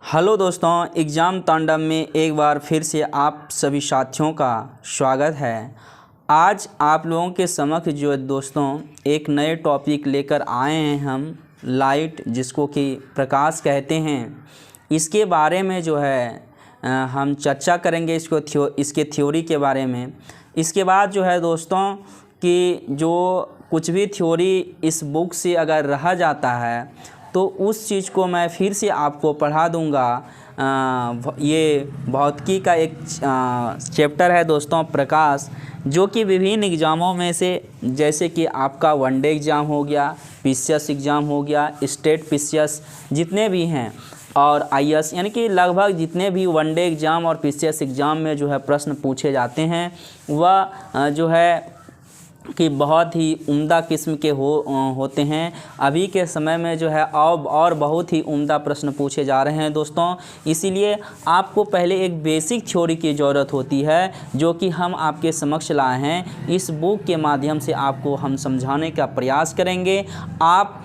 Hello दोस्तों, exam तांडव में एक बार फिर से आप सभी साथियों का स्वागत है। आज आप लोगों के समक्ष जो है दोस्तों एक नए टॉपिक लेकर आए हैं हम, लाइट जिसको कि प्रकाश कहते हैं। इसके बारे में जो है हम चर्चा करेंगे इसके थ्योरी के बारे में। इसके बाद जो है दोस्तों कि जो कुछ भी थ्योरी इस बुक से अगर रह जाता है तो उस चीज़ को मैं फिर से आपको पढ़ा दूंगा। ये भौतिकी का एक चैप्टर है दोस्तों, प्रकाश, जो कि विभिन्न एग्ज़ामों में से जैसे कि आपका वनडे एग्ज़ाम हो गया, पीसीएस एग्ज़ाम हो गया, स्टेट पीसीएस जितने भी हैं और आईएएस, यानी कि लगभग जितने भी वनडे एग्ज़ाम और पीसीएस एग्ज़ाम में जो है प्रश्न पूछे जाते हैं वह जो है कि बहुत ही उम्दा किस्म के होते हैं। अभी के समय में जो है और बहुत ही उम्दा प्रश्न पूछे जा रहे हैं दोस्तों। इसीलिए आपको पहले एक बेसिक थ्योरी की ज़रूरत होती है जो कि हम आपके समक्ष लाए हैं। इस बुक के माध्यम से आपको हम समझाने का प्रयास करेंगे। आप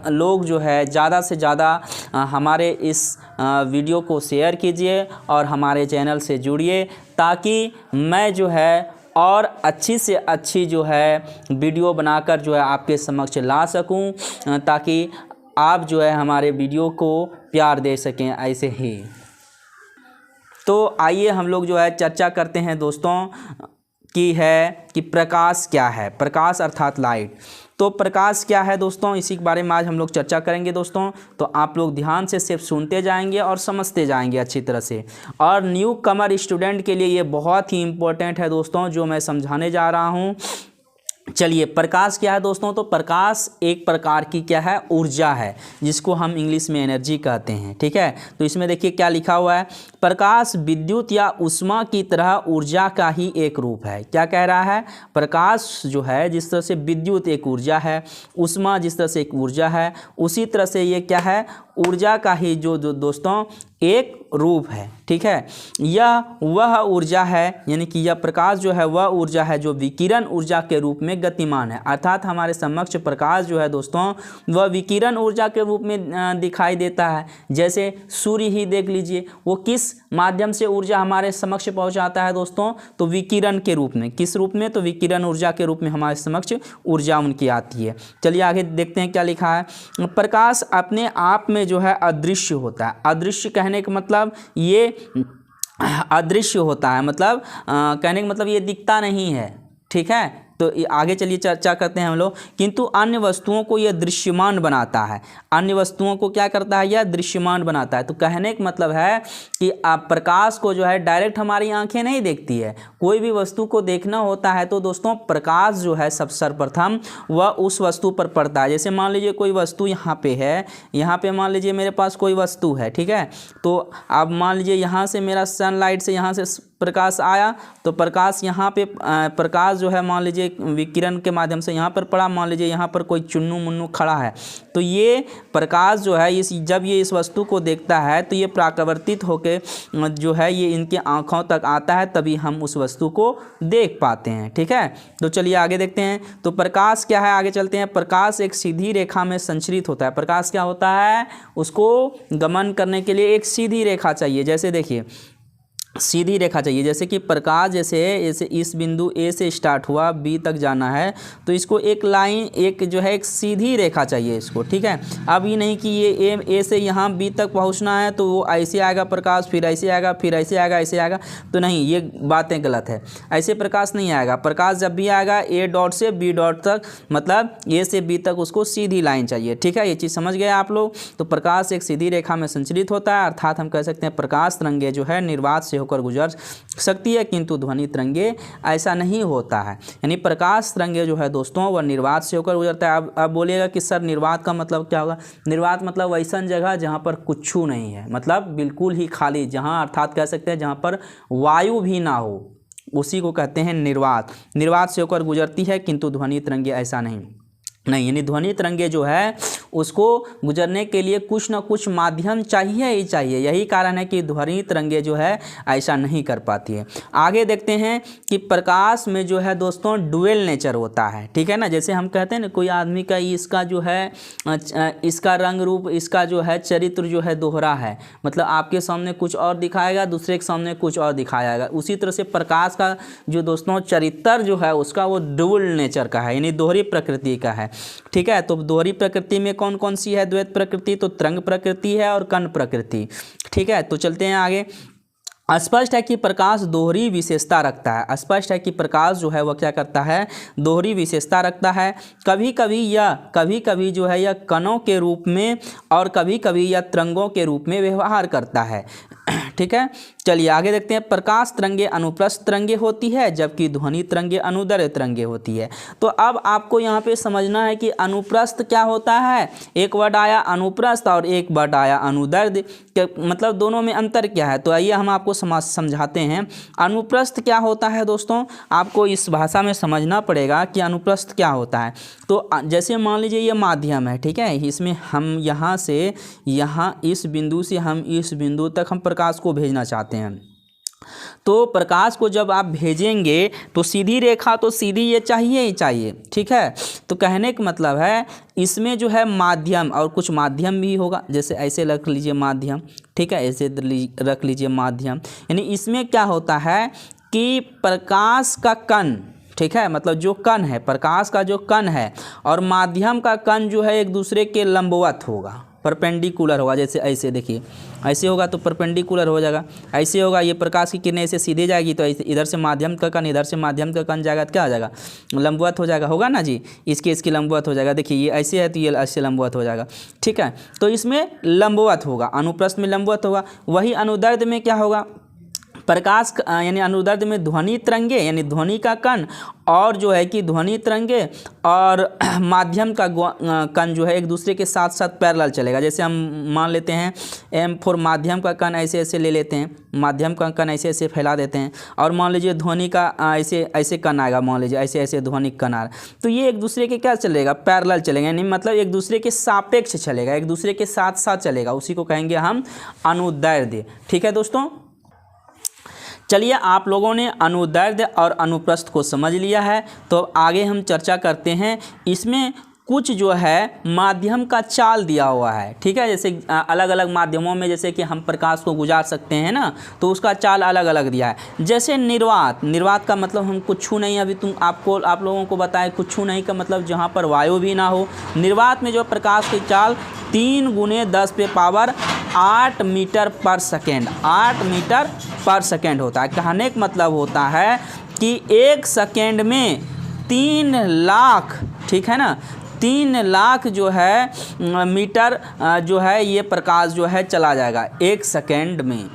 लोग जो है ज़्यादा से ज़्यादा हमारे इस वीडियो को शेयर कीजिए और हमारे चैनल से जुड़िए, ताकि मैं जो है और अच्छी से अच्छी जो है वीडियो बनाकर जो है आपके समक्ष ला सकूं, ताकि आप जो है हमारे वीडियो को प्यार दे सकें ऐसे ही। तो आइए हम लोग जो है चर्चा करते हैं दोस्तों कि प्रकाश क्या है। प्रकाश अर्थात लाइट। तो प्रकाश क्या है दोस्तों, इसी के बारे में आज हम लोग चर्चा करेंगे दोस्तों। तो आप लोग ध्यान से सिर्फ सुनते जाएंगे और समझते जाएंगे अच्छी तरह से। और न्यू कमर स्टूडेंट के लिए ये बहुत ही इम्पोर्टेंट है दोस्तों जो मैं समझाने जा रहा हूँ। चलिए, प्रकाश क्या है दोस्तों। तो प्रकाश एक प्रकार की क्या है, ऊर्जा है, जिसको हम इंग्लिश में एनर्जी कहते हैं। ठीक है, तो इसमें देखिए क्या लिखा हुआ है, प्रकाश विद्युत या ऊष्मा की तरह ऊर्जा का ही एक रूप है। क्या कह रहा है, प्रकाश जो है जिस तरह से विद्युत एक ऊर्जा है, ऊष्मा जिस तरह से एक ऊर्जा है, उसी तरह से ये क्या है, ऊर्जा का ही जो दोस्तों एक रूप है। ठीक है, यह वह ऊर्जा है, यानी कि यह प्रकाश जो है वह ऊर्जा है जो विकिरण ऊर्जा के रूप में गतिमान है। अर्थात हमारे समक्ष प्रकाश जो है दोस्तों वह विकिरण ऊर्जा के रूप में दिखाई देता है। जैसे सूर्य ही देख लीजिए, वो किस माध्यम से ऊर्जा हमारे समक्ष पहुंचाता है दोस्तों, तो विकिरण के रूप में। किस रूप में, तो विकिरण ऊर्जा के रूप में हमारे समक्ष ऊर्जा उनकी आती है। चलिए आगे देखते हैं क्या लिखा है। प्रकाश अपने आप में जो है अदृश्य होता है। अदृश्य कहने का मतलब ये अदृश्य होता है, मतलब कहने का मतलब ये दिखता नहीं है। ठीक है, तो आगे चलिए चर्चा करते हैं हम लोग। किंतु अन्य वस्तुओं को यह दृश्यमान बनाता है। अन्य वस्तुओं को क्या करता है, यह दृश्यमान बनाता है। तो कहने का मतलब है कि प्रकाश को जो है डायरेक्ट हमारी आंखें नहीं देखती है। कोई भी वस्तु को देखना होता है तो दोस्तों प्रकाश जो है सर्वप्रथम वह उस वस्तु पर पड़ता है। जैसे मान लीजिए कोई वस्तु यहाँ पे है, यहाँ पे मान लीजिए मेरे पास कोई वस्तु है। ठीक है, तो अब मान लीजिए यहाँ से मेरा सनलाइट से यहाँ से प्रकाश आया, तो प्रकाश यहाँ पे प्रकाश जो है मान लीजिए विकिरण के माध्यम से यहाँ पर पड़ा। मान लीजिए यहाँ पर कोई चुन्नू मुन्नू खड़ा है, तो ये प्रकाश जो है जब ये इस वस्तु को देखता है तो ये परावर्तित होकर जो है ये इनके आँखों तक आता है, तभी हम उस वस्तु को देख पाते हैं। ठीक है, तो चलिए आगे देखते हैं। तो प्रकाश क्या है, आगे चलते हैं। प्रकाश एक सीधी रेखा में संचरित होता है। प्रकाश क्या होता है, उसको गमन करने के लिए एक सीधी रेखा चाहिए। जैसे देखिए सीधी रेखा चाहिए, जैसे कि प्रकाश जैसे इस बिंदु ए से स्टार्ट हुआ, बी तक जाना है, तो इसको एक लाइन, एक जो है एक सीधी रेखा चाहिए इसको। ठीक है, अब ये नहीं कि ये ए से यहाँ बी तक पहुँचना है तो वो ऐसे आएगा प्रकाश, फिर ऐसे आएगा, फिर ऐसे आएगा, ऐसे आएगा, तो नहीं, ये बातें गलत है। ऐसे प्रकाश नहीं आएगा। प्रकाश जब भी आएगा ए डॉट से बी डॉट तक, मतलब ए से बी तक उसको सीधी लाइन चाहिए। ठीक है, ये चीज़ समझ गए आप लोग। तो प्रकाश एक सीधी रेखा में संचरित होता है, अर्थात हम कह सकते हैं प्रकाश तरंगे जो है निर्वात से होकर गुजर सकती है, किंतु ध्वनि तरंगे ऐसा नहीं होता है। यानी प्रकाश तरंगे जो है दोस्तों वह निर्वात से होकर गुजरता है। अब बोलिएगा कि सर निर्वात का मतलब क्या होगा। निर्वात मतलब वैसा जगह जहाँ पर कुछ नहीं है, मतलब बिल्कुल ही खाली, जहाँ अर्थात कह सकते हैं जहाँ पर वायु भी ना हो, उसी को कहते हैं निर्वात। निर्वात से होकर गुजरती है, किंतु ध्वनि तरंगे ऐसा नहीं। नहीं, यानी ध्वनि तरंगे जो है उसको गुजरने के लिए कुछ ना कुछ माध्यम चाहिए ही चाहिए। यही कारण है कि ध्वनि तरंगे जो है ऐसा नहीं कर पाती है। आगे देखते हैं कि प्रकाश में जो है दोस्तों डुअल नेचर होता है, ठीक है ना। जैसे हम कहते हैं ना कोई आदमी का इसका जो है इसका रंग रूप, इसका जो है चरित्र जो है दोहरा है, मतलब आपके सामने कुछ और दिखाएगा, दूसरे के सामने कुछ और दिखाएगा। उसी तरह से प्रकाश का जो दोस्तों चरित्र जो है उसका वो डुअल नेचर का है, यानी दोहरी प्रकृति का है, ठीक है। तो दोहरी प्रकृति में कौन कौन सी है द्वैत प्रकृति? तो तरंग प्रकृति है और कण प्रकृति, ठीक है। तो चलते हैं आगे। स्पष्ट है कि प्रकाश दोहरी विशेषता रखता है। स्पष्ट है कि प्रकाश जो है वह क्या करता है? दोहरी विशेषता रखता है। कभी कभी जो है यह कणों के रूप में और कभी कभी यह तरंगों के रूप में व्यवहार करता है, ठीक है। चलिए आगे देखते हैं। प्रकाश तरंगे अनुप्रस्थ तरंगे होती है, जबकि ध्वनि तरंगे अनुदैर्ध्य तरंगे होती है। तो अब आपको यहाँ पे समझना है कि अनुप्रस्थ क्या होता है। एक वर्ड आया अनुप्रस्थ और एक वर्ड आया अनुदैर्ध्य, मतलब दोनों में अंतर क्या है। तो आइए हम आपको समझाते हैं। अनुप्रस्थ क्या होता है दोस्तों, आपको इस भाषा में समझना पड़ेगा कि अनुप्रस्थ क्या होता है। तो जैसे मान लीजिए ये माध्यम है, ठीक है, इसमें हम यहाँ से इस बिंदु से हम इस बिंदु तक हम प्रकाश को भेजना चाहते हैं। तो प्रकाश को जब आप भेजेंगे तो सीधी रेखा तो सीधी ये चाहिए ही चाहिए, ठीक है। तो कहने का मतलब है इसमें जो है माध्यम और कुछ माध्यम भी होगा, जैसे ऐसे रख लीजिए माध्यम, ठीक है, ऐसे रख लीजिए माध्यम। यानी इसमें क्या होता है कि प्रकाश का कण, ठीक है, मतलब जो कण है, प्रकाश का जो कण है और माध्यम का कण जो है एक दूसरे के लंबवत होगा, परपेंडिकुलर होगा। जैसे ऐसे देखिए, ऐसे होगा तो परपेंडिकुलर हो जाएगा, ऐसे होगा ये प्रकाश की किरणें ऐसे सीधे जाएगी तो ऐसे इधर से माध्यम का कण, इधर से माध्यम का कण जाएगा तो क्या हो जाएगा? लंबवत हो जाएगा, होगा ना जी। इसकी लंबवत हो जाएगा। देखिए ये ऐसे है तो ये ऐसे लंबवत हो जाएगा, ठीक है। तो इसमें लंबवत होगा, अनुप्रस्थ में लंबवत होगा। वही अनुदैर्ध्य में क्या होगा? प्रकाश यानी अनुदैर्ध्य में ध्वनि तरंगे यानी ध्वनि का कण और जो है कि ध्वनि तरंगे और माध्यम का कण जो है एक दूसरे के साथ साथ पैरेलल चलेगा। जैसे हम मान लेते हैं M4 माध्यम का कण ऐसे ऐसे ले लेते हैं, माध्यम का कण ऐसे ऐसे फैला देते हैं, और मान लीजिए ध्वनि का ऐसे ऐसे कण आएगा, मान लीजिए ऐसे ऐसे ध्वनिक कण आ रहा है, तो ये एक दूसरे के क्या चलेगा? पैरेलल चलेगा, यानी मतलब एक दूसरे के सापेक्ष चलेगा, एक दूसरे के साथ साथ चलेगा। उसी को कहेंगे हम अनुदैर्ध्य, ठीक है दोस्तों। चलिए आप लोगों ने अनुदैर्ध्य और अनुप्रस्थ को समझ लिया है, तो आगे हम चर्चा करते हैं। इसमें कुछ जो है माध्यम का चाल दिया हुआ है, ठीक है। जैसे अलग अलग माध्यमों में जैसे कि हम प्रकाश को गुजार सकते हैं ना, तो उसका चाल अलग अलग दिया है। जैसे निर्वात का मतलब हम कुछ नहीं, अभी आप लोगों को बताएं, कुछ नहीं का मतलब जहाँ पर वायु भी ना हो। निर्वात में जो प्रकाश की चाल 3 × 10⁸ मीटर पर सेकेंड, 8 मीटर पर सेकेंड होता है। कहने का मतलब होता है कि 1 सेकेंड में 3 लाख, ठीक है ना, 3 लाख जो है मीटर जो है ये प्रकाश जो है चला जाएगा 1 सेकेंड में।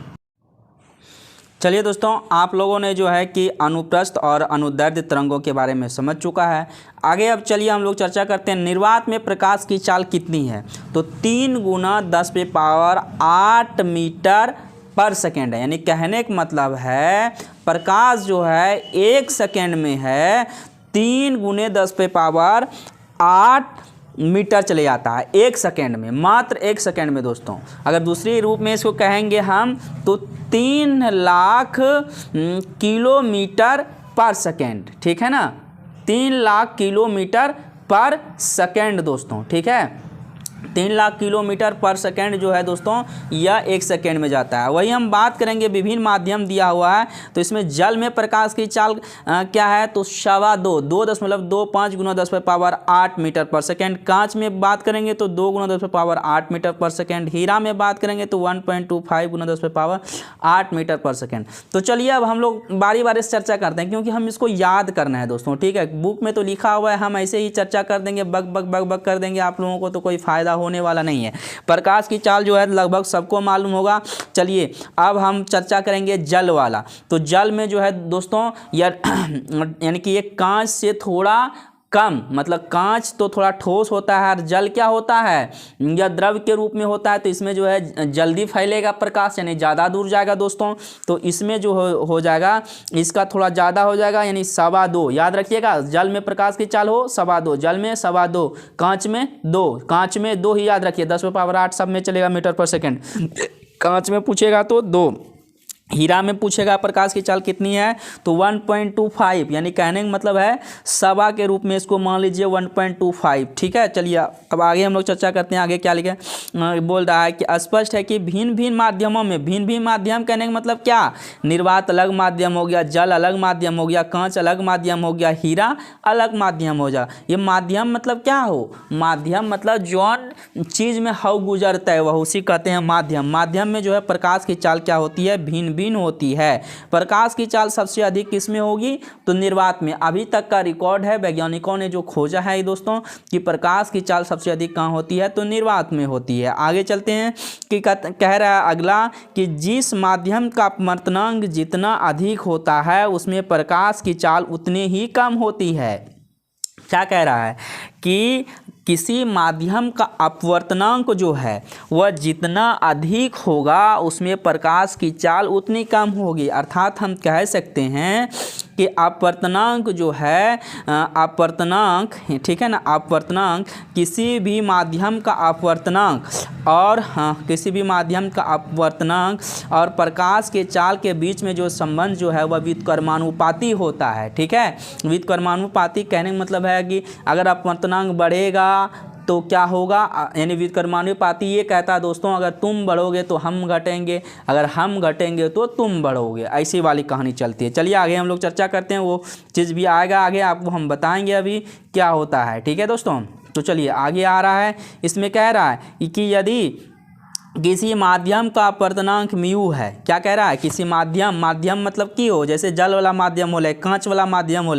चलिए दोस्तों, आप लोगों ने जो है कि अनुप्रस्थ और अनुदैर्ध्य तरंगों के बारे में समझ चुका है। आगे अब चलिए हम लोग चर्चा करते हैं निर्वात में प्रकाश की चाल कितनी है। तो 3 × 10⁸ मीटर पर सेकेंड है। यानी कहने का मतलब है प्रकाश जो है 1 सेकेंड में है 3 × 10⁸ मीटर चले जाता है 1 सेकेंड में, मात्र 1 सेकेंड में दोस्तों। अगर दूसरी रूप में इसको कहेंगे हम तो 3 लाख किलोमीटर पर सेकेंड, ठीक है ना, 3 लाख किलोमीटर पर सेकेंड दोस्तों, ठीक है। 3 लाख किलोमीटर पर सेकेंड जो है दोस्तों यह 1 सेकेंड में जाता है। वही हम बात करेंगे, विभिन्न माध्यम दिया हुआ है। तो इसमें जल में प्रकाश की चाल क्या है? तो 2.25 × 10⁸ मीटर पर सेकेंड। कांच में बात करेंगे तो 2 × 10⁸ मीटर पर सेकेंड। हीरा में बात करेंगे तो 1.25 × 10⁸ मीटर पर सेकेंड। तो चलिए अब हम लोग बारी बारी से चर्चा करते हैं, क्योंकि हम इसको याद करना है दोस्तों, ठीक है। बुक में तो लिखा हुआ है, हम ऐसे ही चर्चा कर देंगे, बक कर देंगे, आप लोगों को तो कोई फायदा होने वाला नहीं है। प्रकाश की चाल जो है लगभग सबको मालूम होगा। चलिए अब हम चर्चा करेंगे जल वाला। तो जल में जो है दोस्तों यानी कि ये कांच से थोड़ा कम, मतलब कांच तो थोड़ा ठोस होता है और जल क्या होता है या द्रव के रूप में होता है, तो इसमें जो है जल्दी फैलेगा प्रकाश, यानी ज़्यादा दूर जाएगा दोस्तों। तो इसमें जो हो जाएगा इसका थोड़ा ज़्यादा हो जाएगा, यानी 2.25। याद रखिएगा, जल में प्रकाश की चाल हो 2.25, जल में 2.25, कांच में 2, कांच में 2 ही याद रखिए, 10⁻8 सब में चलेगा मीटर पर सेकेंड। कांच में पूछेगा तो 2, हीरा में पूछेगा प्रकाश की चाल कितनी है तो 1.25, यानी कहने का मतलब है सवा के रूप में इसको मान लीजिए 1.25। ठीक है, चलिए अब आगे हम लोग चर्चा करते हैं। आगे क्या लिखे बोल रहा है कि स्पष्ट है कि भिन्न भिन्न माध्यमों में, भिन्न भिन्न माध्यम कहने का मतलब क्या, निर्वात अलग माध्यम हो गया, जल अलग माध्यम हो गया, कांच अलग माध्यम हो गया, हीरा अलग माध्यम हो जा। ये माध्यम मतलब क्या हो, माध्यम मतलब जौन चीज़ में हव गुजरता है वह उसी कहते हैं माध्यम। माध्यम में जो है प्रकाश की चाल क्या होती है, भिन्न भिन्न होती है। प्रकाश की चाल सबसे अधिक किसमें होगी तो निर्वात में। अभी तक का रिकॉर्ड है, वैज्ञानिकों ने जो खोजा है दोस्तों कि प्रकाश की चाल सबसे अधिक कहाँ होती है तो निर्वात में होती है। आगे चलते हैं कि कह रहा है अगला कि जिस माध्यम का अपवर्तनांक जितना अधिक होता है उसमें प्रकाश की चाल उतनी ही कम होती है। क्या कह रहा है कि किसी माध्यम का अपवर्तनांक जो है वह जितना अधिक होगा उसमें प्रकाश की चाल उतनी कम होगी। अर्थात हम कह सकते हैं कि अपवर्तनांक जो है, अपवर्तनांक, ठीक है ना, अपवर्तनांक किसी भी माध्यम का अपवर्तनांक और किसी भी माध्यम का अपवर्तनांक और प्रकाश के चाल के बीच में जो संबंध जो है वह व्युत्क्रमानुपाती होता है। ठीक है, व्युत्क्रमानुपाती कहने का मतलब है कि अगर अपवर्तनांक बढ़ेगा तो क्या होगा, यानी व्युत्क्रमानुपाती ये कहता है दोस्तों अगर तुम बढ़ोगे तो हम घटेंगे, अगर हम घटेंगे तो तुम बढ़ोगे, ऐसी वाली कहानी चलती है। चलिए आगे हम लोग चर्चा करते हैं, वो चीज़ भी आएगा आगे, आपको हम बताएंगे अभी क्या होता है। ठीक है दोस्तों, तो चलिए आगे आ रहा है। इसमें कह रहा है कि यदि किसी माध्यम का अपवर्तनांक म्यू है, क्या कह रहा है, किसी माध्यम मतलब की हो, जैसे जल वाला माध्यम हो, कांच वाला माध्यम हो,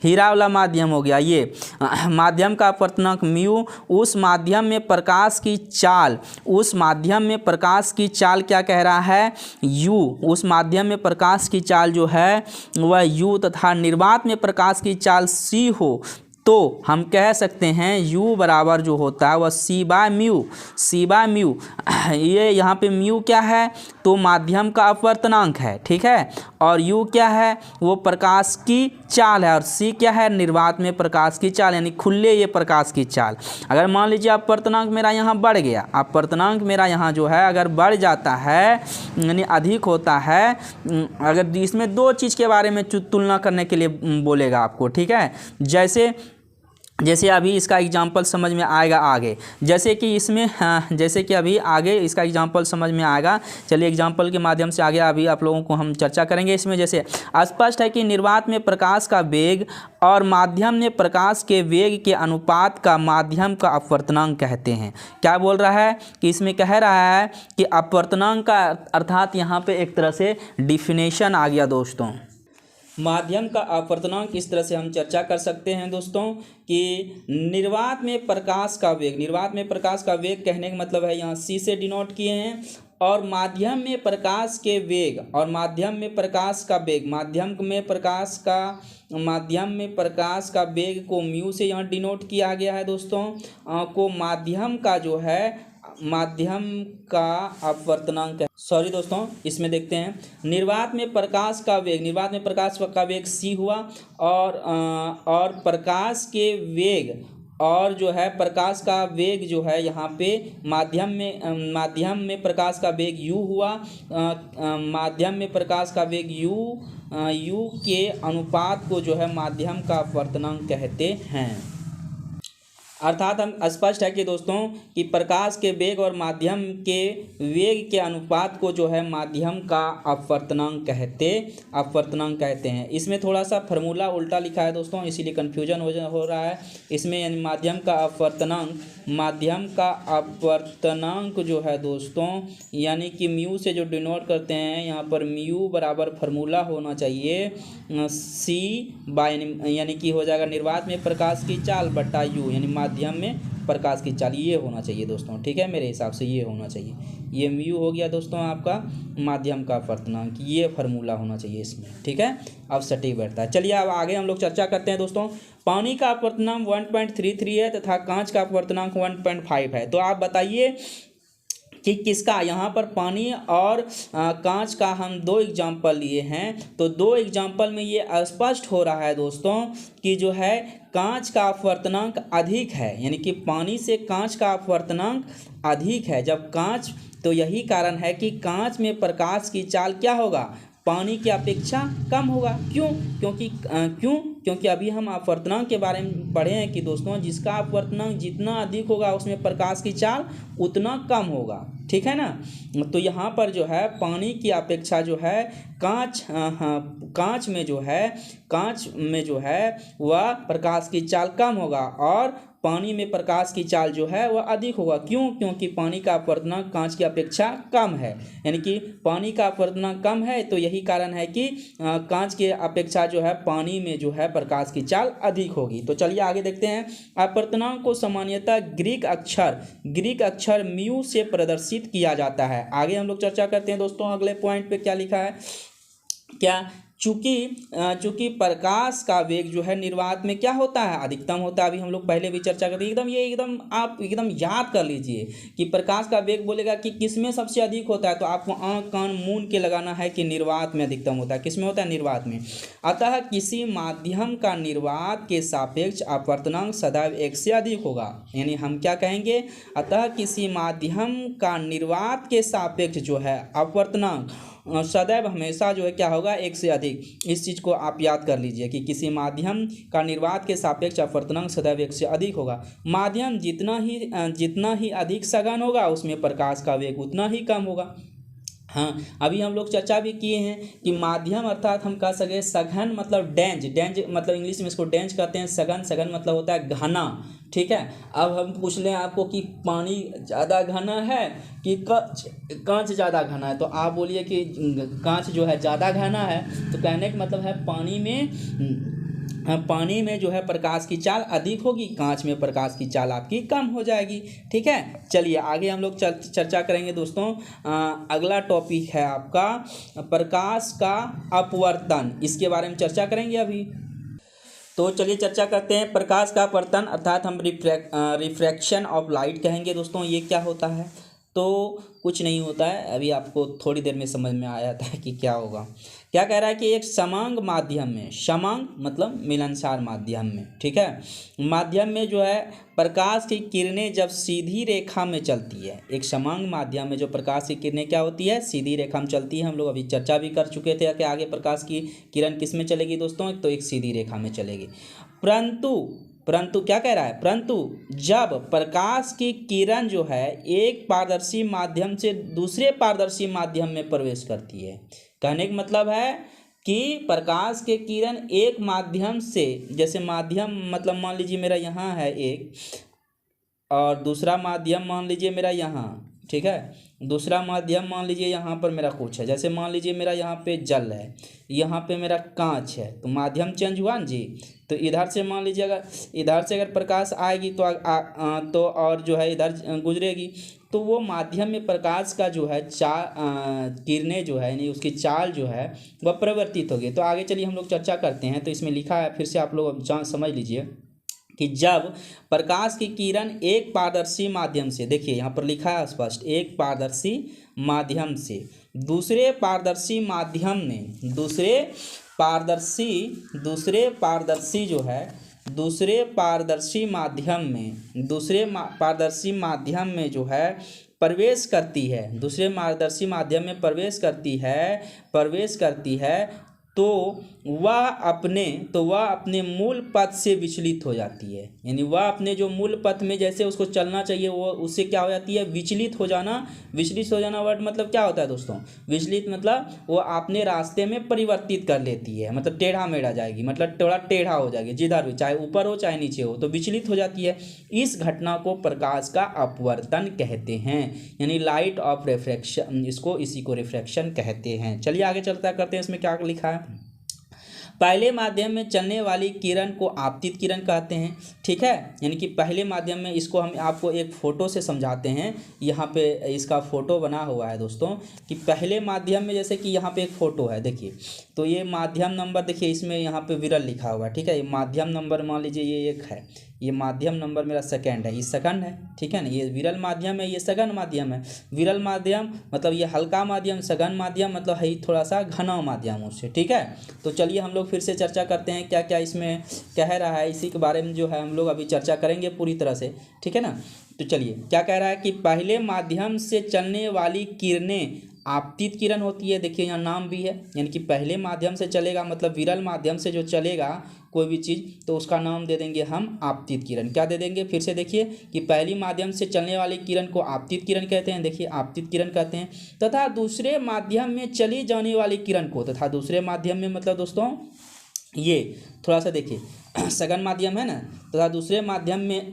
हीरा वाला माध्यम हो गया, ये माध्यम का अपवर्तनांक म्यू, उस माध्यम में प्रकाश की चाल, उस माध्यम में प्रकाश की चाल क्या कह रहा है यू, उस माध्यम में प्रकाश की चाल जो है वह यू तथा निर्वात में प्रकाश की चाल सी हो, तो हम कह सकते हैं u बराबर जो होता है वह c/μ। ये यहाँ पे म्यू क्या है तो माध्यम का अपवर्तनांक है, ठीक है, और u क्या है वो प्रकाश की चाल है, और c क्या है निर्वात में प्रकाश की चाल, यानी खुले ये प्रकाश की चाल। अगर मान लीजिए अपवर्तनांक मेरा यहाँ बढ़ गया, अपवर्तनांक मेरा यहाँ जो है अगर बढ़ जाता है यानी अधिक होता है, अगर इसमें दो चीज़ के बारे में तुलना करने के लिए बोलेगा आपको, ठीक है, जैसे अभी इसका एग्जाम्पल समझ में आएगा आगे, जैसे कि इसमें जैसे कि अभी आगे इसका एग्जाम्पल समझ में आएगा। चलिए एग्जाम्पल के माध्यम से आगे अभी आप लोगों को हम चर्चा करेंगे। इसमें जैसे स्पष्ट है कि निर्वात में प्रकाश का वेग और माध्यम में प्रकाश के वेग के अनुपात का माध्यम का अपवर्तनांक कहते हैं। क्या बोल रहा है कि इसमें कह रहा है कि अपवर्तनांक का अर्थात यहाँ पे एक तरह से डिफिनेशन आ गया दोस्तों। माध्यम का अपवर्तनांक इस तरह से हम चर्चा कर सकते हैं दोस्तों कि निर्वात में प्रकाश का वेग, निर्वात में प्रकाश का वेग कहने का मतलब है यहाँ c से डिनोट किए हैं, और माध्यम में प्रकाश के वेग और माध्यम में प्रकाश का वेग, माध्यम में प्रकाश का वेग को म्यू से यहाँ डिनोट किया गया है दोस्तों, को माध्यम का जो है माध्यम का अपवर्तनांक है। सॉरी दोस्तों, इसमें देखते हैं निर्वात में प्रकाश का वेग, निर्वात में प्रकाश का वेग c हुआ, और प्रकाश के वेग और जो है प्रकाश का वेग जो है यहाँ पे माध्यम में प्रकाश का वेग u हुआ, माध्यम में प्रकाश का वेग u के अनुपात को जो है माध्यम का अपवर्तनांक कहते हैं। अर्थात हम स्पष्ट है कि दोस्तों कि प्रकाश के वेग और माध्यम के वेग के अनुपात को जो है माध्यम का अपवर्तनांक कहते हैं। इसमें थोड़ा सा फार्मूला उल्टा लिखा है दोस्तों, इसीलिए कन्फ्यूजन हो रहा है इसमें, यानी माध्यम का अपवर्तनांक जो है दोस्तों यानी कि म्यू से जो डिनोट करते हैं, यहाँ पर म्यू बराबर फार्मूला होना चाहिए c यानी कि हो जाएगा निर्वात में प्रकाश की चाल बटा u, यानी माध्यम में प्रकाश की चाल, ये होना चाहिए दोस्तों, ठीक है, मेरे हिसाब से ये होना चाहिए। ये म्यू हो गया दोस्तों आपका माध्यम का अपवर्तनांक, ये फार्मूला होना चाहिए इसमें, ठीक है, अब सटीक बैठता है। चलिए अब आगे हम लोग चर्चा करते हैं दोस्तों। पानी का अपवर्तनांक 1.33 है तथा कांच का अपवर्तनांक 1.5 है। तो आप बताइए कि किसका, यहाँ पर पानी और कांच का हम दो एग्जाम्पल लिए हैं, तो दो एग्जाम्पल में ये स्पष्ट हो रहा है दोस्तों कि जो है कांच का अपवर्तनांक अधिक है, यानी कि पानी से कांच का अपवर्तनांक अधिक है। जब कांच, तो यही कारण है कि कांच में प्रकाश की चाल क्या होगा, पानी की अपेक्षा कम होगा। क्यों? क्योंकि अभी हम अपवर्तनांक के बारे में पढ़े हैं कि दोस्तों जिसका अपवर्तनांक जितना अधिक होगा उसमें प्रकाश की चाल उतना कम होगा, ठीक है ना। तो यहाँ पर जो है पानी की अपेक्षा जो है कांच में जो है वह प्रकाश की चाल कम होगा और पानी में प्रकाश की चाल जो है वह अधिक होगा। क्यों? क्योंकि पानी का अपवर्तनांक कांच की अपेक्षा कम है, यानी कि पानी का अपवर्तनांक कम है, तो यही कारण है कि कांच के अपेक्षा जो है पानी में जो है प्रकाश की चाल अधिक होगी। तो चलिए आगे देखते हैं। अपवर्तनांक को सामान्यतः ग्रीक अक्षर म्यू से प्रदर्शित किया जाता है। आगे हम लोग चर्चा करते हैं दोस्तों, अगले पॉइंट पे क्या लिखा है, क्या, चूंकि प्रकाश का वेग जो है निर्वात में क्या होता है, अधिकतम होता है। अभी हम लोग पहले भी चर्चा करते हैं, आप एकदम याद कर लीजिए कि प्रकाश का वेग बोलेगा कि किस में सबसे अधिक होता है, तो आपको आँख कान मूंद के लगाना है कि निर्वात में अधिकतम होता है। किस में होता है? निर्वात में। अतः किसी माध्यम का निर्वात के सापेक्ष अपवर्तनांक सदैव 1 से अधिक होगा। यानी हम क्या कहेंगे, अतः किसी माध्यम का निर्वात के सापेक्ष जो है अपवर्तनांक सदैव हमेशा जो है क्या होगा, 1 से अधिक। इस चीज़ को आप याद कर लीजिए कि किसी माध्यम का निर्वात के सापेक्ष अपवर्तनांक सदैव 1 से अधिक होगा। माध्यम जितना ही अधिक सघन होगा उसमें प्रकाश का वेग उतना ही कम होगा। हाँ, अभी हम लोग चर्चा भी किए हैं कि माध्यम अर्थात हम कह सके सघन मतलब डेंज मतलब इंग्लिश में इसको डेंज कहते हैं। सघन मतलब होता है घना, ठीक है। अब हम पूछ लें आपको कि पानी ज़्यादा घना है कि कांच ज़्यादा घना है, तो आप बोलिए कि कांच जो है ज़्यादा घना है, तो कहने का मतलब है पानी में जो है प्रकाश की चाल अधिक होगी, कांच में प्रकाश की चाल आपकी कम हो जाएगी, ठीक है। चलिए आगे हम लोग चर्चा करेंगे दोस्तों। अगला टॉपिक है आपका प्रकाश का अपवर्तन, इसके बारे में चर्चा करेंगे अभी। तो चलिए चर्चा करते हैं प्रकाश का अपवर्तन, अर्थात हम रिफ्रैक्शन ऑफ लाइट कहेंगे दोस्तों। ये क्या होता है? तो कुछ नहीं होता है, अभी आपको थोड़ी देर में समझ में आ जाता है कि क्या होगा। क्या कह रहा है कि एक समांग माध्यम में, समांग मतलब मिलनसार माध्यम में, ठीक है, माध्यम में जो है प्रकाश की किरणें जब सीधी रेखा में चलती है, एक समांग माध्यम में जो प्रकाश की किरणें क्या होती है, सीधी रेखा में चलती है। हम लोग अभी चर्चा भी कर चुके थे कि आगे प्रकाश की किरण किस में चलेगी दोस्तों, तो एक सीधी रेखा में चलेगी। परंतु क्या कह रहा है, परंतु जब प्रकाश की किरण जो है एक पारदर्शी माध्यम से दूसरे पारदर्शी माध्यम में प्रवेश करती है, कहने का मतलब है कि प्रकाश के किरण एक माध्यम से, जैसे माध्यम मतलब मान लीजिए मेरा यहाँ है एक, और दूसरा माध्यम मान लीजिए मेरा यहाँ, ठीक है, दूसरा माध्यम मान लीजिए यहाँ पर मेरा कुछ है, जैसे मान लीजिए मेरा यहाँ पे जल है, यहाँ पे मेरा कांच है, तो माध्यम चेंज हुआ ना जी। तो इधर से मान लीजिए अगर इधर से अगर प्रकाश आएगी तो और जो है इधर गुजरेगी, तो वो माध्यम में प्रकाश का जो है किरणें जो है यानी उसकी चाल जो है वह परिवर्तित होगी। तो आगे चलिए हम लोग चर्चा करते हैं। तो इसमें लिखा है, फिर से आप लोग समझ लीजिए कि जब प्रकाश की किरण एक पारदर्शी माध्यम से, देखिए यहाँ पर लिखा है स्पष्ट, एक पारदर्शी माध्यम से दूसरे पारदर्शी माध्यम में, दूसरे पारदर्शी माध्यम में जो है प्रवेश करती है, दूसरे पारदर्शी माध्यम में प्रवेश करती है, तो वह अपने मूल पथ से विचलित हो जाती है। यानी वह अपने जो मूल पथ में जैसे उसको चलना चाहिए वो उससे क्या हो जाती है, विचलित हो जाना वर्ड मतलब क्या होता है दोस्तों, विचलित मतलब वो अपने रास्ते में परिवर्तित कर लेती है, मतलब टेढ़ा मेढ़ा जाएगी, मतलब थोड़ा टेढ़ा हो जाएगी, जिधर भी चाहे ऊपर हो चाहे नीचे हो, तो विचलित हो जाती है। इस घटना को प्रकाश का अपवर्तन कहते हैं, यानी लाइट ऑफ रिफ्रैक्शन, इसी को रिफ्रैक्शन कहते हैं। चलिए आगे चलता करते हैं, इसमें क्या लिखा है। पहले माध्यम में चलने वाली किरण को आपतित किरण कहते हैं। ठीक है, यानी कि पहले माध्यम में, इसको हम आपको एक फ़ोटो से समझाते हैं। यहाँ पे इसका फ़ोटो बना हुआ है दोस्तों, कि पहले माध्यम में जैसे कि यहाँ पे एक फ़ोटो है, देखिए। तो ये माध्यम नंबर देखिए, इसमें यहाँ पे विरल लिखा हुआ है। ठीक है, ये माध्यम नंबर मान लीजिए ये एक है, ये माध्यम नंबर मेरा सेकंड है, ये सेकंड है। ठीक है ना, ये विरल माध्यम है, ये सघन माध्यम है। विरल माध्यम मतलब ये हल्का माध्यम, सघन माध्यम मतलब है थोड़ा सा घना माध्यम उससे। ठीक है, तो चलिए हम लोग फिर से चर्चा करते हैं क्या क्या इसमें कह रहा है, इसी के बारे में जो है हम लोग अभी चर्चा करेंगे पूरी तरह से। ठीक है ना, तो चलिए क्या कह रहा है कि पहले माध्यम से चलने वाली किरणें आपतित किरण होती है। देखिए यहाँ नाम भी है, यानी कि पहले माध्यम से चलेगा मतलब विरल माध्यम से जो चलेगा कोई भी चीज़, तो उसका नाम दे देंगे हम आपतित किरण। क्या दे देंगे, फिर से देखिए कि पहली माध्यम से चलने वाली किरण को आपतित किरण कहते हैं। देखिए आपतित किरण कहते हैं। तथा दूसरे माध्यम में चली जाने वाली किरण को, तथा दूसरे माध्यम में मतलब दोस्तों ये थोड़ा सा देखिए सघन माध्यम है ना, तथा दूसरे माध्यम में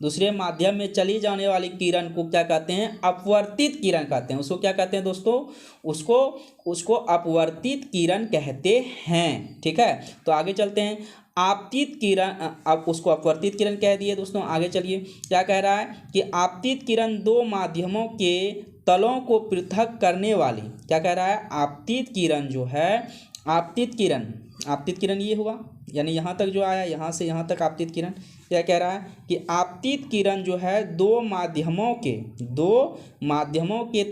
दूसरे माध्यम में चली जाने वाली किरण को क्या कहते हैं, अपवर्तित किरण कहते हैं। उसको क्या कहते हैं दोस्तों, उसको अपवर्तित किरण कहते हैं। ठीक है, तो आगे चलते हैं। आपतित किरण, अब उसको अपवर्तित किरण कह दिए दोस्तों। आगे चलिए क्या कह रहा है कि आपतित किरण दो माध्यमों के तलों को पृथक करने वाली, क्या कह रहा है, आपतित किरण जो है, आपतित किरण ये हुआ, यानी यहाँ तक जो आया, यहाँ से यहाँ तक आपतित किरण। क्या कह रहा है कि आपतित किरण जो है दो माध्यमों के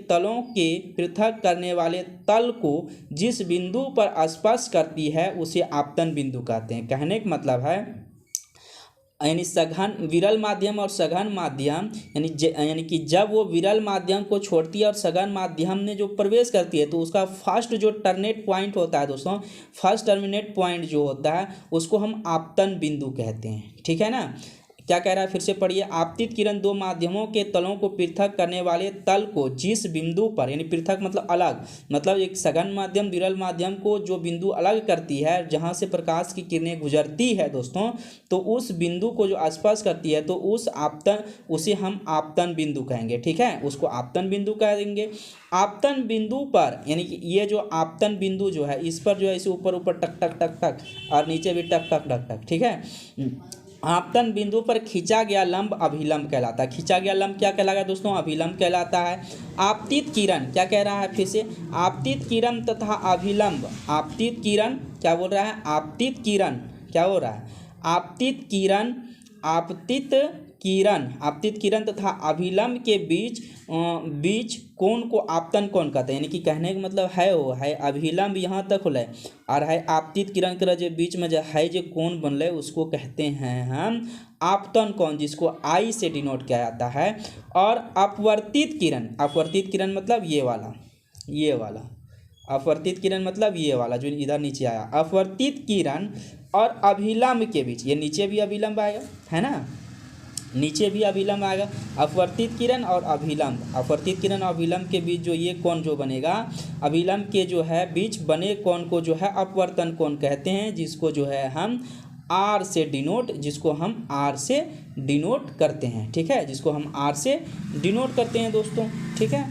तलों के पृथक करने वाले तल को जिस बिंदु पर स्पर्श करती है उसे आपतन बिंदु कहते हैं। कहने का मतलब है यानी सघन विरल माध्यम और सघन माध्यम, यानी कि जब वो विरल माध्यम को छोड़ती है और सघन माध्यम में जो प्रवेश करती है, तो उसका फर्स्ट जो टर्मिनेट पॉइंट होता है दोस्तों, फर्स्ट टर्मिनेट पॉइंट जो होता है उसको हम आपतन बिंदु कहते हैं। ठीक है ना, क्या कह रहा है, फिर से पढ़िए। आपतित किरण दो माध्यमों के तलों को पृथक करने वाले तल को जिस बिंदु पर, यानी पृथक मतलब अलग, मतलब एक सघन माध्यम विरल माध्यम को जो बिंदु अलग करती है, जहां से प्रकाश की किरणें गुजरती है दोस्तों, तो उस बिंदु को जो स्पर्श करती है, तो उसे हम आपतन बिंदु कहेंगे। ठीक है, उसको आपतन बिंदु कहेंगे। आपतन बिंदु पर, यानी कि ये जो आपतन बिंदु जो है, इस पर जो है इसे ऊपर ऊपर टक टक टक टक और नीचे भी टक टक टक टक। ठीक है, आपतन बिंदु पर खींचा गया लंब अभिलंब कहलाता है। खींचा गया लंब क्या कहलाएगा दोस्तों, अभिलंब कहलाता है। आपतित किरण क्या कह रहा है, फिर से आपतित किरण तथा अभिलंब, आपतित किरण क्या बोल रहा है, आपतित किरण क्या हो रहा है, आपतित किरण तथा अभिलंब के बीच कोण को आपतन कोण कहते हैं। यानी कि कहने का मतलब है वो है अभिलंब यहाँ तक होले और है आपतित किरण के जो बीच में जो है जो कोण बनले उसको कहते हैं हम आपतन कोण, जिसको आई से डिनोट किया जाता है। और अपवर्तित किरण मतलब ये वाला अपवर्तित किरण मतलब ये वाला जो इधर नीचे आया। अपवर्तित किरण और अभिलंब के बीच, ये नीचे भी अभिलंब आएगा है ना, नीचे भी अभिलंब आएगा। अपवर्तित किरण और अभिलंब के बीच जो ये कोण जो बनेगा, अभिलंब के जो है बीच बने कोण को जो है अपवर्तन कोण कहते हैं, जिसको जो है हम आर से डिनोट करते हैं। ठीक है, जिसको हम आर से डिनोट करते हैं दोस्तों। ठीक है,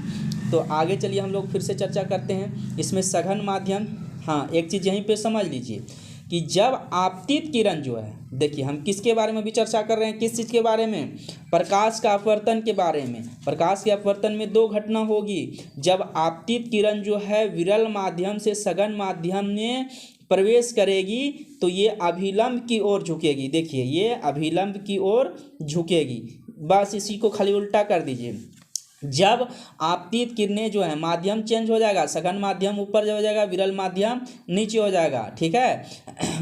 तो आगे चलिए हम लोग फिर से चर्चा करते हैं इसमें सघन माध्यम। हाँ, एक चीज़ यहीं पे समझ लीजिए कि जब आपतित किरण जो है, देखिए हम किसके बारे में भी चर्चा कर रहे हैं, किस चीज़ के बारे में, प्रकाश का अपवर्तन के बारे में। प्रकाश के अपवर्तन में दो घटना होगी। जब आपतित किरण जो है विरल माध्यम से सघन माध्यम में प्रवेश करेगी तो ये अभिलंब की ओर झुकेगी। देखिए ये अभिलंब की ओर झुकेगी, बस इसी को खाली उल्टा कर दीजिए। जब आपतित किरणें जो है माध्यम चेंज हो जाएगा, सघन माध्यम ऊपर हो जाएगा, विरल माध्यम नीचे हो जाएगा। ठीक है,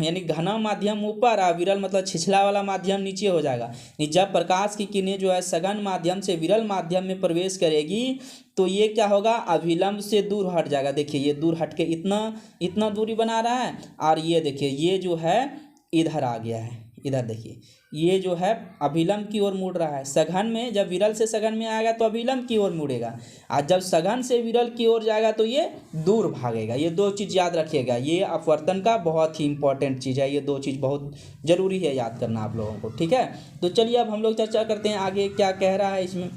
यानी घना माध्यम ऊपर और विरल मतलब छिछला वाला माध्यम नीचे हो जाएगा। जब प्रकाश की किरणें जो है सघन माध्यम से विरल माध्यम में प्रवेश करेगी तो ये क्या होगा, अभिलंब से दूर हट जाएगा। देखिए ये दूर हट के इतना दूरी बना रहा है और ये देखिए ये जो है इधर आ गया है, इधर देखिए ये जो है अभिलंब की ओर मुड़ रहा है। सघन में जब विरल से सघन में आएगा तो अभिलंब की ओर मुड़ेगा, और जब सघन से विरल की ओर जाएगा तो ये दूर भागेगा। ये दो चीज़ याद रखिएगा, ये अपवर्तन का बहुत ही इंपॉर्टेंट चीज़ है। ये दो चीज़ बहुत ज़रूरी है याद करना आप लोगों को। ठीक है, तो चलिए अब हम लोग चर्चा करते हैं आगे क्या कह रहा है इसमें।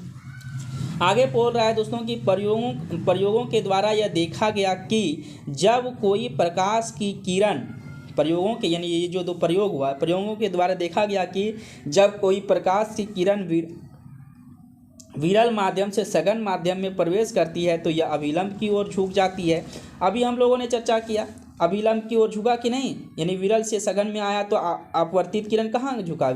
आगे बोल रहा है दोस्तों कि प्रयोगों के द्वारा यह देखा गया कि जब कोई प्रकाश की किरण, प्रयोगों के यानी ये जो दो प्रयोग हुआ, प्रयोगों के द्वारा देखा गया कि जब कोई प्रकाश की किरण विरल माध्यम से सघन माध्यम में प्रवेश करती है तो यह अभिलंब की ओर झुक जाती है। अभी हम लोगों ने चर्चा किया अभिलंब की ओर झुका कि नहीं, यानी विरल से सघन में आया तो अपवर्तित किरण कहाँ झुका,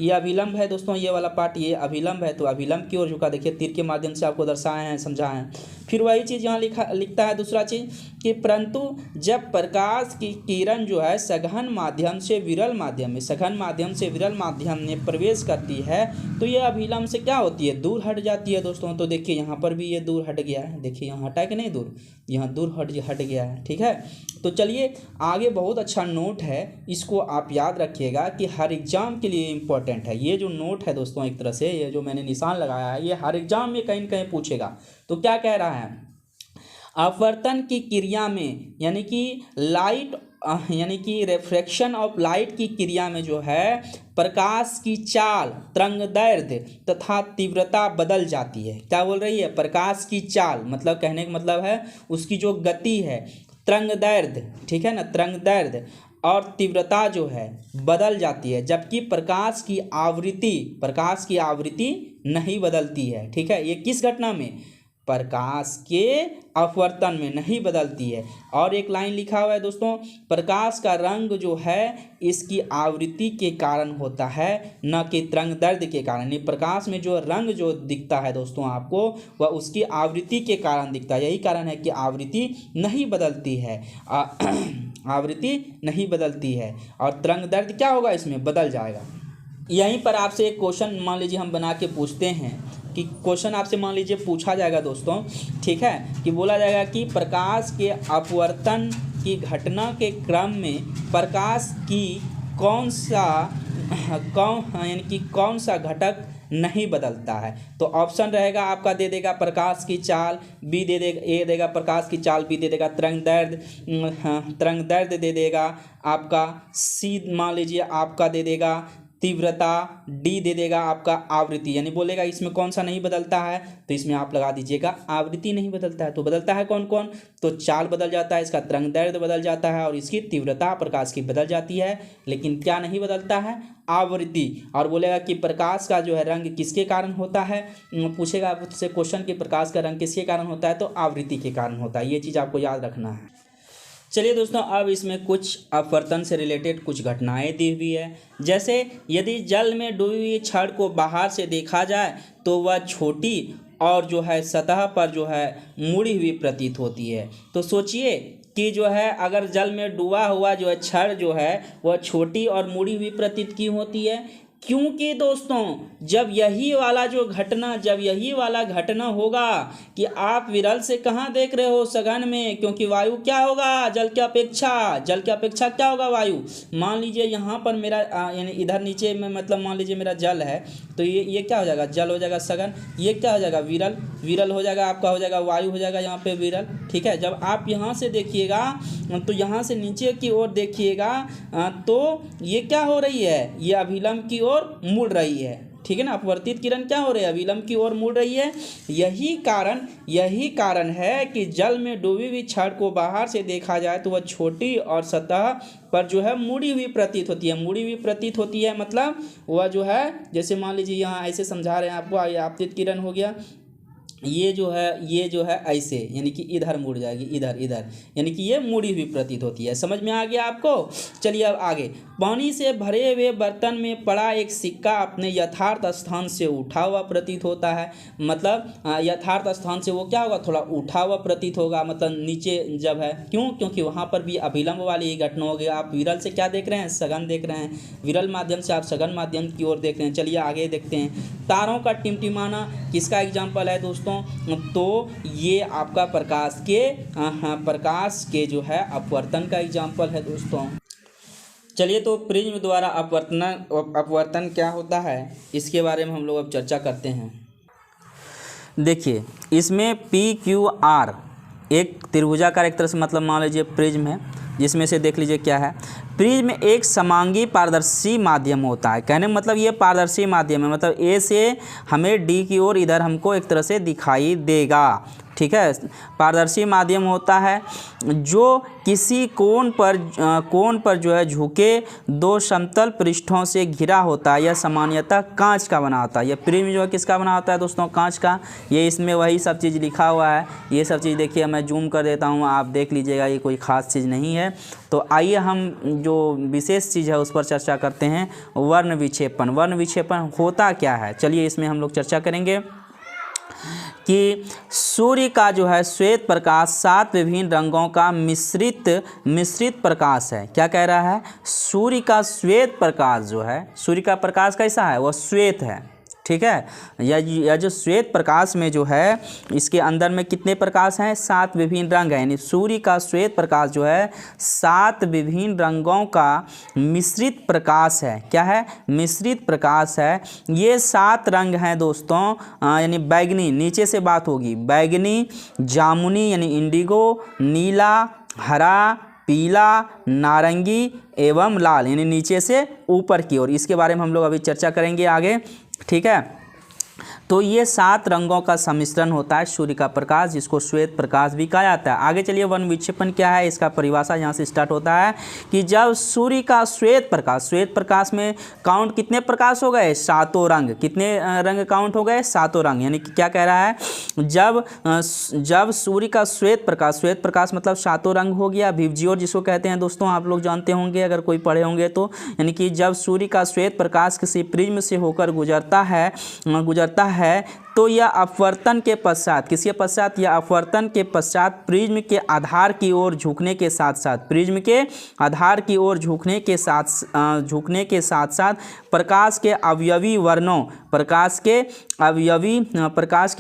ये अभिलंब है दोस्तों, ये वाला पार्ट ये अभिलंब है तो अभिलंब की ओर झुका। देखिए तीर के माध्यम से आपको दर्शाए हैं, समझाए हैं। फिर वही चीज़ यहाँ लिखता है दूसरा चीज़ कि परंतु जब प्रकाश की किरण जो है सघन माध्यम से विरल माध्यम में, सघन माध्यम से विरल माध्यम में प्रवेश करती है तो ये अभिलंब से क्या होती है, दूर हट जाती है दोस्तों। तो देखिए यहाँ पर भी ये दूर हट गया है, देखिए यहाँ हटा कि नहीं दूर, यहाँ दूर हट गया है। ठीक है, तो चलिए आगे बहुत अच्छा नोट है, इसको आप याद रखिएगा कि हर एग्जाम के लिए इम्पोर्टेंट है। ये जो नोट है दोस्तों, एक तरह से ये जो मैंने निशान लगाया है, ये हर एग्जाम में कहीं न कहीं पूछेगा। तो क्या कह रहा है, अपवर्तन की क्रिया में यानी कि लाइट यानी कि रिफ्रैक्शन ऑफ लाइट की क्रिया में जो है प्रकाश की चाल, तरंगदैर्ध्य तथा तीव्रता बदल जाती है। क्या बोल रही है, प्रकाश की चाल, मतलब कहने का मतलब है उसकी जो गति है, तरंगदैर्ध्य, ठीक है ना, तरंगदैर्ध्य और तीव्रता जो है बदल जाती है, जबकि प्रकाश की आवृत्ति नहीं बदलती है। ठीक है, ये किस घटना में, प्रकाश के अपवर्तन में नहीं बदलती है। और एक लाइन लिखा हुआ है दोस्तों, प्रकाश का रंग जो है इसकी आवृत्ति के कारण होता है, न कि तरंगदैर्ध्य के कारण। प्रकाश में जो रंग जो दिखता है दोस्तों आपको, वह उसकी आवृत्ति के कारण दिखता है। यही कारण है कि आवृत्ति नहीं बदलती है, आवृत्ति नहीं बदलती है और तरंगदैर्ध्य क्या होगा, इसमें बदल जाएगा। यहीं पर आपसे एक क्वेश्चन मान लीजिए हम बना के पूछते हैं कि क्वेश्चन आपसे मान लीजिए पूछा जाएगा दोस्तों, ठीक है, कि बोला जाएगा कि प्रकाश के अपवर्तन की घटना के क्रम में प्रकाश की कौन सा घटक नहीं बदलता है। तो ऑप्शन रहेगा आपका, दे देगा प्रकाश की चाल, बी दे देगा, ए देगा प्रकाश की चाल, बी दे देगा तरंगदैर्ध्य दे देगा आपका, सी मान लीजिए आपका दे देगा तीव्रता, डी दे देगा आपका आवृत्ति। यानी बोलेगा इसमें कौन सा नहीं बदलता है, तो इसमें आप लगा दीजिएगा आवृत्ति नहीं बदलता है। तो बदलता है कौन कौन, तो चाल बदल जाता है, इसका तरंगदैर्ध्य बदल जाता है और इसकी तीव्रता प्रकाश की बदल जाती है, लेकिन क्या नहीं बदलता है, आवृत्ति। और बोलेगा कि प्रकाश का जो है रंग किसके कारण होता है, पूछेगा आपसे क्वेश्चन कि प्रकाश का रंग किसके कारण होता है, तो आवृत्ति के कारण होता है। ये चीज़ आपको याद रखना है। चलिए दोस्तों, अब इसमें कुछ अपवर्तन से रिलेटेड कुछ घटनाएं दी हुई है। जैसे यदि जल में डूबी हुई छड़ को बाहर से देखा जाए तो वह छोटी और जो है सतह पर जो है मुड़ी हुई प्रतीत होती है। तो सोचिए कि जो है अगर जल में डूबा हुआ जो है छड़ जो है वह छोटी और मुड़ी हुई प्रतीत क्यों होती है, क्योंकि दोस्तों जब यही वाला घटना होगा कि आप विरल से कहाँ देख रहे हो, सघन में, क्योंकि वायु क्या होगा, जल की अपेक्षा क्या होगा, वायु। मान लीजिए यहाँ पर मेरा यानी इधर नीचे में मतलब मान लीजिए मेरा जल है, तो ये क्या हो जाएगा, जल हो जाएगा सघन, ये क्या हो जाएगा, विरल हो जाएगा, आपका हो जाएगा वायु हो जाएगा यहाँ पे विरल। ठीक है, जब आप यहाँ से देखिएगा तो यहाँ से नीचे की ओर देखिएगा तो ये क्या हो रही है, ये अभिलंब की ओर मुड़ रही है। ठीक है ना, अपवर्तित किरण क्या हो रही है, अभिलंब की ओर मुड़ रही है। यही कारण है कि जल में डूबी हुई छड़ को बाहर से देखा जाए तो वह छोटी और सतह पर जो है मुड़ी हुई प्रतीत होती है। मतलब वह जो है, जैसे मान लीजिए यहाँ ऐसे समझा रहे हैं आपको, आपतित किरण हो गया, ये जो है ऐसे, यानी कि इधर मुड़ जाएगी, इधर यानी कि ये मुड़ी हुई प्रतीत होती है। समझ में आ गया आपको। चलिए अब आगे, पानी से भरे हुए बर्तन में पड़ा एक सिक्का अपने यथार्थ स्थान से उठा हुआ प्रतीत होता है। मतलब यथार्थ स्थान से वो क्या होगा, थोड़ा उठा हुआ प्रतीत होगा, मतलब नीचे जब है, क्यों, क्योंकि वहाँ पर भी अभिलंब वाली ही घटना होगी। आप विरल से क्या देख रहे हैं, सघन देख रहे हैं, विरल माध्यम से आप सघन माध्यम की ओर देख रहे हैं। चलिए आगे देखते हैं, तारों का टिमटिमाना किसका एग्जाम्पल है दोस्तों, तो ये आपका प्रकाश के जो है अपवर्तन का एग्जाम्पल है दोस्तों। चलिए तो प्रिज्म द्वारा अपवर्तन क्या होता है, इसके बारे में हम लोग अब चर्चा करते हैं। देखिए इसमें PQR एक त्रिभुजाकार एक तरह से मतलब मान लीजिए प्रिज्म है, जिसमें से देख लीजिए क्या है। प्रिज्म एक समांगी पारदर्शी माध्यम होता है। कहने का मतलब ये पारदर्शी माध्यम है, मतलब ए से हमें डी की ओर इधर हमको एक तरह से दिखाई देगा, ठीक है। पारदर्शी माध्यम होता है जो किसी कोण पर जो है झुके दो समतल पृष्ठों से घिरा होता है। यह सामान्यतः कांच का बना होता है। यह प्रिज्म जो है किसका बना होता है दोस्तों? कांच का। ये इसमें वही सब चीज़ लिखा हुआ है। ये सब चीज़ देखिए, मैं जूम कर देता हूँ, आप देख लीजिएगा, ये कोई ख़ास चीज़ नहीं है। तो आइए हम जो विशेष चीज़ है उस पर चर्चा करते हैं। वर्ण विक्षेपण। वर्ण विक्षेपण होता क्या है, चलिए इसमें हम लोग चर्चा करेंगे कि सूर्य का जो है श्वेत प्रकाश 7 विभिन्न रंगों का मिश्रित प्रकाश है। क्या कह रहा है? सूर्य का श्वेत प्रकाश जो है, सूर्य का प्रकाश कैसा है? वह श्वेत है, ठीक है। यह जो श्वेत प्रकाश में जो है, इसके अंदर में कितने प्रकाश हैं? 7 विभिन्न रंग हैं। यानी सूर्य का श्वेत प्रकाश जो है 7 विभिन्न रंगों का मिश्रित प्रकाश है। क्या है? मिश्रित प्रकाश है। ये 7 रंग हैं दोस्तों, यानी बैगनी, नीचे से बात होगी, बैगनी, जामुनी यानी इंडिगो, नीला, हरा, पीला, नारंगी एवं लाल, यानी नीचे से ऊपर की ओर। इसके बारे में हम लोग अभी चर्चा करेंगे आगे, ठीक है। तो ये 7 रंगों का सम्मिश्रण होता है सूर्य का प्रकाश, जिसको श्वेत प्रकाश भी कहा जाता है। आगे चलिए, वर्ण विक्षेपण क्या है, इसका परिभाषा यहाँ से स्टार्ट होता है कि जब सूर्य का श्वेत प्रकाश में काउंट कितने प्रकाश हो गए? 7 रंग। कितने रंग काउंट हो गए? 7 रंग। यानी कि क्या कह रहा है? जब सूर्य का श्वेत प्रकाश मतलब 7 रंग हो गया। विबजियोर जिसको कहते हैं दोस्तों, आप लोग जानते होंगे अगर कोई पढ़े होंगे तो। यानी कि जब सूर्य का श्वेत प्रकाश किसी प्रिज्म से होकर गुजरता है तो यह अपवर्तन के पश्चात, किसके पश्चात? यह अपवर्तन के पश्चात प्रिज्म के आधार की ओर झुकने के साथ साथ प्रकाश के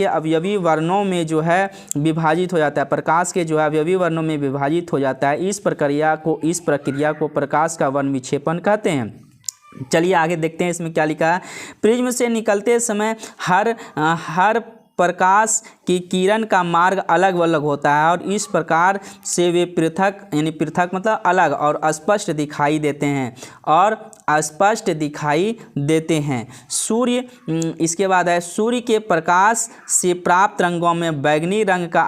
अवयवी वर्णों में जो है विभाजित हो जाता है। प्रकाश के जो है अवयवी वर्णों में विभाजित हो जाता है। इस प्रक्रिया को प्रकाश का वर्ण विक्षेपण कहते हैं। चलिए आगे देखते हैं इसमें क्या लिखा है। प्रिज्म से निकलते समय हर प्रकाश की किरण का मार्ग अलग अलग होता है और इस प्रकार से वे पृथक मतलब अलग और स्पष्ट दिखाई देते हैं। सूर्य, इसके बाद है सूर्य के प्रकाश से प्राप्त रंगों में बैगनी रंग का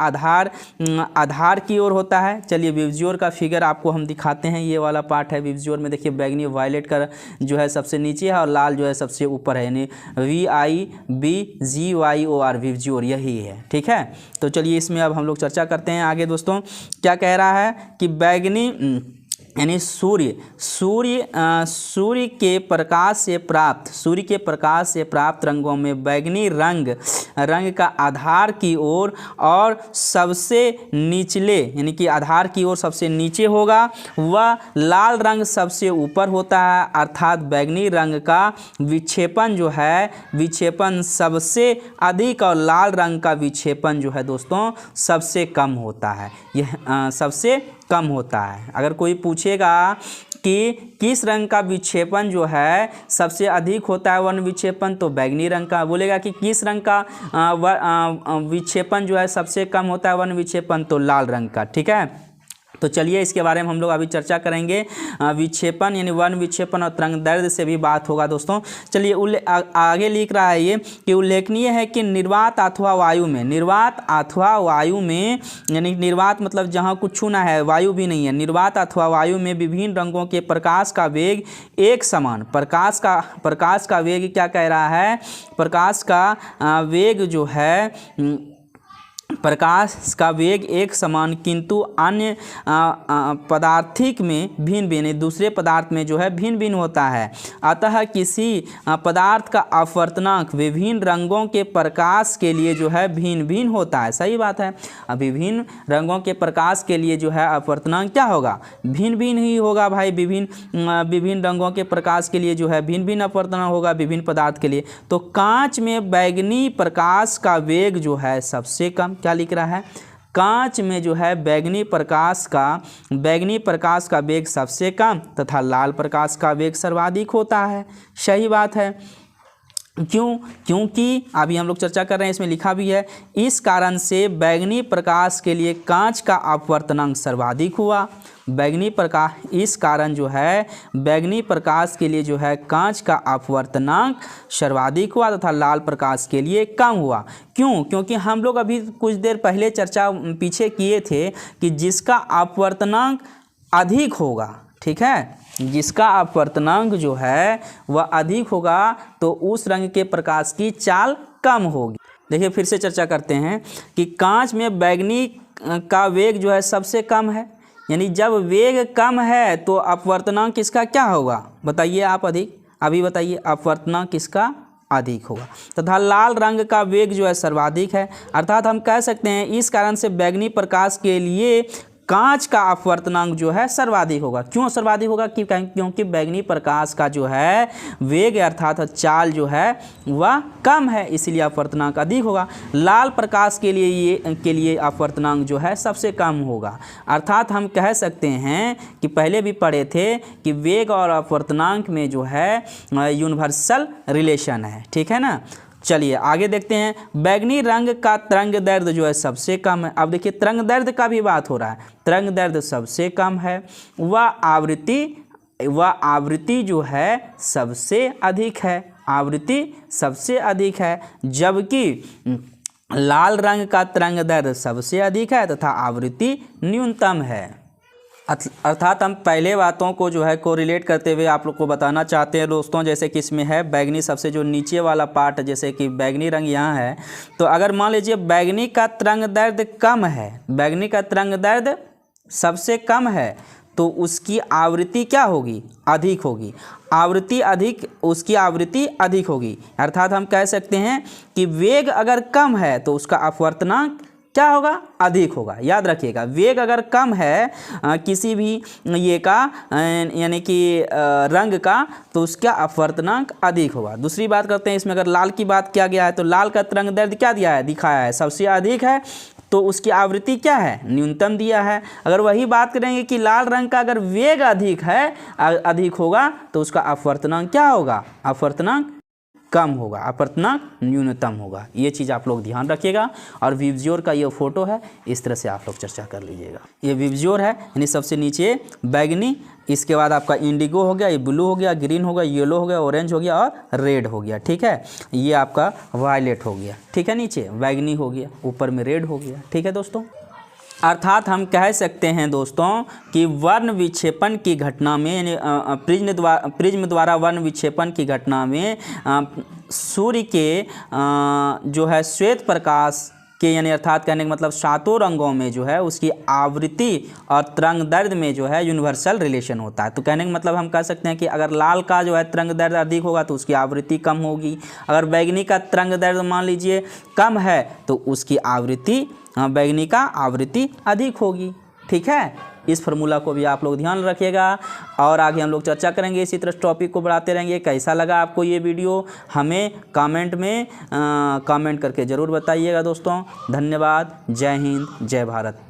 आधार की ओर होता है। चलिए विबजियोर का फिगर आपको हम दिखाते हैं। ये वाला पार्ट है विबजियोर में, देखिए बैगनी वायलेट का जो है सबसे नीचे है और लाल जो है सबसे ऊपर है, यानी VIBGYOR विबजियोर यही है, ठीक है। तो चलिए इसमें अब हम लोग चर्चा करते हैं आगे दोस्तों। क्या कह रहा है कि बैगनी यानी सूर्य के प्रकाश से प्राप्त रंगों में बैगनी रंग का आधार की ओर और सबसे निचले, यानी कि आधार की ओर सबसे नीचे होगा, वह लाल रंग सबसे ऊपर होता है। अर्थात बैगनी रंग का विक्षेपण सबसे अधिक और लाल रंग का विक्षेपण जो है दोस्तों सबसे कम होता है। यह सबसे कम होता है। अगर कोई पूछेगा कि किस रंग का विक्षेपण जो है सबसे अधिक होता है वर्ण विक्षेपण, तो बैगनी रंग का। बोलेगा कि किस रंग का विक्षेपण जो है सबसे कम होता है वर्ण विक्षेपण, तो लाल रंग का, ठीक है। तो चलिए इसके बारे में हम लोग अभी चर्चा करेंगे। विक्षेपण यानी वर्ण विक्षेपण और तरंगदैर्ध्य से भी बात होगा दोस्तों। चलिए आगे लिख रहा है ये कि उल्लेखनीय है कि निर्वात अथवा वायु में यानी निर्वात मतलब जहाँ कुछ छूना है, वायु भी नहीं है, निर्वात अथवा वायु में विभिन्न रंगों के प्रकाश का वेग एक समान। प्रकाश का वेग क्या कह रहा है? प्रकाश का वेग जो है प्रकाश का वेग एक समान किंतु अन्य पदार्थिक में भिन्न दूसरे पदार्थ में जो है भिन्न होता है। अतः किसी पदार्थ का अपवर्तनांक विभिन्न रंगों के प्रकाश के लिए जो है भिन्न होता है। सही बात है। विभिन्न रंगों के प्रकाश के लिए जो है अपवर्तनांक क्या होगा? भिन्न ही होगा भाई। विभिन्न रंगों के प्रकाश के लिए जो है भिन्न अपवर्तनांक होगा विभिन्न पदार्थ के लिए। तो कांच में बैगनी प्रकाश का वेग जो है सबसे कम। क्या लिख रहा है? कांच में जो है बैगनी प्रकाश का वेग सबसे कम तथा लाल प्रकाश का वेग सर्वाधिक होता है। सही बात है। क्योंकि अभी हम लोग चर्चा कर रहे हैं, इसमें लिखा भी है, इस कारण से बैंगनी प्रकाश के लिए कांच का अपवर्तनांक सर्वाधिक हुआ। बैंगनी प्रकाश, इस कारण जो है बैंगनी प्रकाश के लिए जो है कांच का अपवर्तनांक सर्वाधिक हुआ तथा लाल प्रकाश के लिए कम हुआ। क्योंकि हम लोग अभी कुछ देर पहले चर्चा पीछे किए थे कि जिसका अपवर्तनांक अधिक होगा, ठीक है, जिसका अपवर्तनांक जो है वह अधिक होगा तो उस रंग के प्रकाश की चाल कम होगी। देखिए फिर से चर्चा करते हैं कि कांच में बैंगनी का वेग जो है सबसे कम है, यानी जब वेग कम है तो अपवर्तनांक किसका क्या होगा, बताइए आप अभी बताइए, अपवर्तनांक किसका अधिक होगा तथा लाल रंग का वेग जो है सर्वाधिक है। अर्थात हम कह सकते हैं इस कारण से बैंगनी प्रकाश के लिए कांच का अपवर्तनांक जो है सर्वाधिक होगा। क्यों सर्वाधिक होगा, क्योंकि बैंगनी प्रकाश का जो है वेग अर्थात चाल जो है वह कम है, इसलिए अपवर्तनांक अधिक होगा। लाल प्रकाश के लिए अपवर्तनांक जो है सबसे कम होगा। अर्थात हम कह सकते हैं कि पहले भी पढ़े थे कि वेग और अपवर्तनांक में जो है यूनिवर्सल रिलेशन है, ठीक है ना। चलिए आगे देखते हैं, बैंगनी रंग का तरंग दैर्ध्य जो है सबसे कम है। अब देखिए तरंग दैर्ध्य का भी बात हो रहा है, तरंग दैर्ध्य सबसे कम है, वह आवृत्ति जो है सबसे अधिक है, आवृत्ति सबसे अधिक है, जबकि लाल रंग का तरंग दैर्ध्य सबसे अधिक है तथा आवृत्ति न्यूनतम है। अर्थात हम पहले बातों को जो है कोरिलेट करते हुए आप लोग को बताना चाहते हैं दोस्तों, जैसे कि इसमें है बैंगनी सबसे जो नीचे वाला पार्ट, जैसे कि बैंगनी रंग यहाँ है, तो अगर मान लीजिए बैंगनी का तरंग दैर्ध्य कम है, बैंगनी का तरंग दैर्ध्य सबसे कम है तो उसकी आवृत्ति क्या होगी, अधिक होगी, आवृत्ति अधिक, उसकी आवृत्ति अधिक होगी। अर्थात हम कह सकते हैं कि वेग अगर कम है तो उसका अपवर्तनांक क्या होगा, अधिक होगा। याद रखिएगा, वेग अगर कम है किसी भी ये का यानी कि रंग का, तो उसका अपवर्तनांक अधिक होगा। दूसरी बात करते हैं, इसमें अगर लाल की बात किया गया है तो लाल का तरंग दैर्ध्य क्या दिया है, दिखाया है सबसे अधिक है, तो उसकी आवृत्ति क्या है, न्यूनतम दिया है। अगर वही बात करेंगे कि लाल रंग का अगर वेग अधिक है, अधिक होगा तो उसका अपवर्तनांक क्या होगा, अपवर्तनांक कम होगा, अपवर्तनांक न्यूनतम होगा। ये चीज़ आप लोग ध्यान रखिएगा। और विबज्योर का ये फोटो है, इस तरह से आप लोग चर्चा कर लीजिएगा। ये विबज्योर है, यानी सबसे नीचे बैगनी, इसके बाद आपका इंडिगो हो गया, ये ब्लू हो गया, ग्रीन हो गया, येलो हो गया, ऑरेंज हो गया और रेड हो गया, ठीक है। ये आपका वायलेट हो गया, ठीक है, नीचे बैगनी हो गया, ऊपर में रेड हो गया, ठीक है दोस्तों। अर्थात हम कह सकते हैं दोस्तों कि वर्ण विक्षेपण की घटना में, यानी प्रिज्म द्वारा वर्ण विक्षेपण की घटना में सूर्य के जो है श्वेत प्रकाश के, यानी अर्थात कहने का मतलब सातों रंगों में जो है उसकी आवृत्ति और तरंग दैर्ध्य में जो है यूनिवर्सल रिलेशन होता है। तो कहने का मतलब हम कह सकते हैं कि अगर लाल का जो है तरंग दैर्ध्य अधिक होगा तो उसकी आवृत्ति कम होगी, अगर बैगनी का तरंग दैर्ध्य मान लीजिए कम है तो उसकी आवृत्ति, बैगनी का आवृत्ति अधिक होगी, ठीक है। इस फार्मूला को भी आप लोग ध्यान रखिएगा और आगे हम लोग चर्चा करेंगे, इसी तरह टॉपिक को बढ़ाते रहेंगे। कैसा लगा आपको ये वीडियो, हमें कमेंट में कमेंट करके ज़रूर बताइएगा दोस्तों। धन्यवाद, जय हिंद, जय भारत।